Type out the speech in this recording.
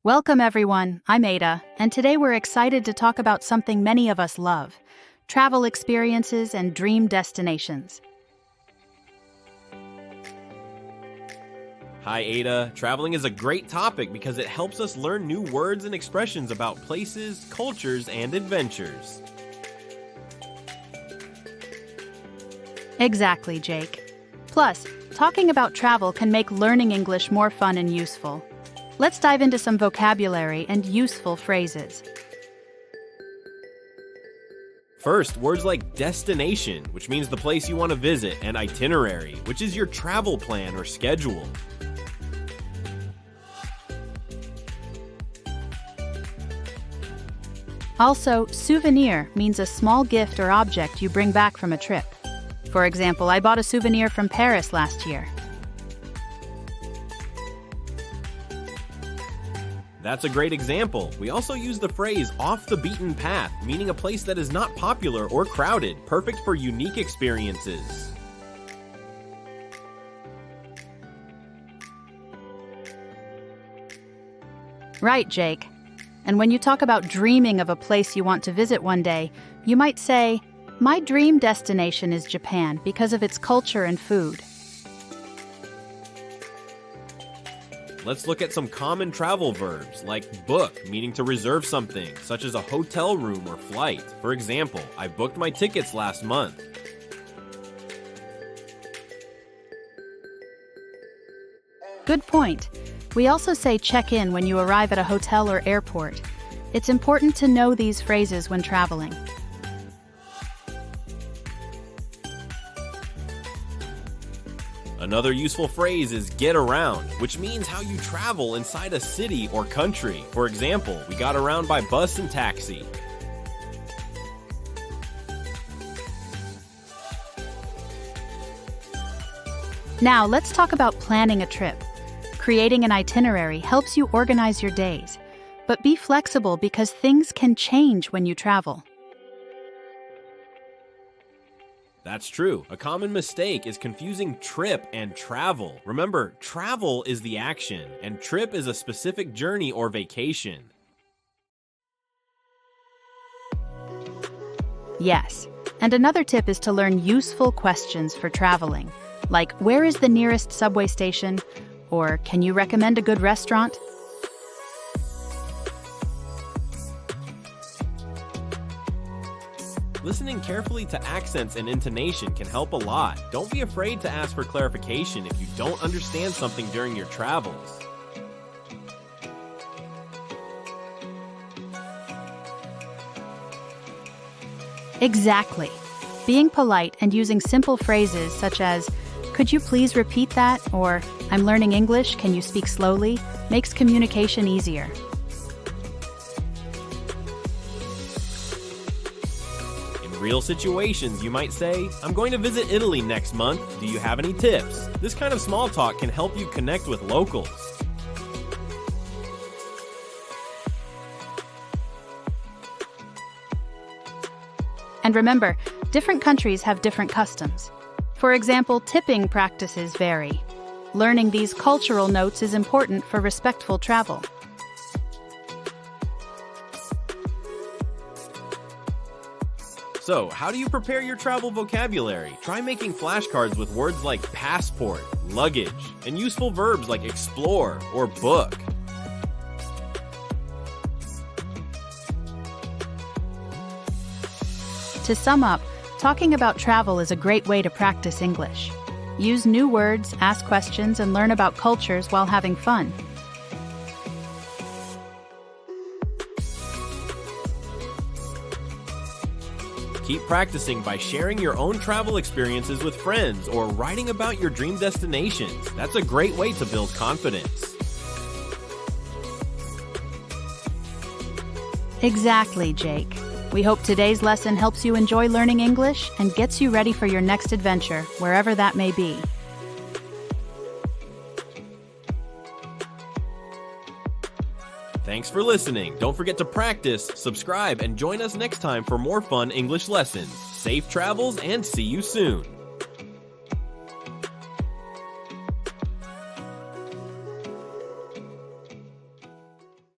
Welcome, everyone. I'm Ada, and today we're excited to talk about something many of us love: travel experiences and dream destinations. Hi, Ada. Traveling is a great topic because it helps us learn new words and expressions about places, cultures, and adventures. Exactly, Jake. Plus, talking about travel can make learning English more fun and useful. Let's dive into some vocabulary and useful phrases. First, words like destination, which means the place you want to visit, and itinerary, which is your travel plan or schedule. Also, souvenir means a small gift or object you bring back from a trip. For example, I bought a souvenir from Paris last year. That's a great example. We also use the phrase off the beaten path, meaning a place that is not popular or crowded, perfect for unique experiences. Right, Jake. And when you talk about dreaming of a place you want to visit one day, you might say, "My dream destination is Japan because of its culture and food." Let's look at some common travel verbs, like book, meaning to reserve something, such as a hotel room or flight. For example, I booked my tickets last month. Good point. We also say check in when you arrive at a hotel or airport. It's important to know these phrases when traveling. Another useful phrase is get around, which means how you travel inside a city or country. For example, we got around by bus and taxi. Now, let's talk about planning a trip. Creating an itinerary helps you organize your days, but be flexible because things can change when you travel. That's true. A common mistake is confusing trip and travel. Remember, travel is the action, and trip is a specific journey or vacation. Yes, and another tip is to learn useful questions for traveling, like where is the nearest subway station? Or can you recommend a good restaurant? Listening carefully to accents and intonation can help a lot. Don't be afraid to ask for clarification if you don't understand something during your travels. Exactly. Being polite and using simple phrases such as, "Could you please repeat that?" or "I'm learning English, can you speak slowly?" makes communication easier. In real situations, you might say, "I'm going to visit Italy next month. Do you have any tips?" This kind of small talk can help you connect with locals. And remember, different countries have different customs. For example, tipping practices vary. Learning these cultural notes is important for respectful travel. So, how do you prepare your travel vocabulary? Try making flashcards with words like passport, luggage, and useful verbs like explore or book. To sum up, talking about travel is a great way to practice English. Use new words, ask questions, and learn about cultures while having fun. Keep practicing by sharing your own travel experiences with friends or writing about your dream destinations. That's a great way to build confidence. Exactly, Jake. We hope today's lesson helps you enjoy learning English and gets you ready for your next adventure, wherever that may be. Thanks for listening. Don't forget to practice, subscribe, and join us next time for more fun English lessons. Safe travels and see you soon.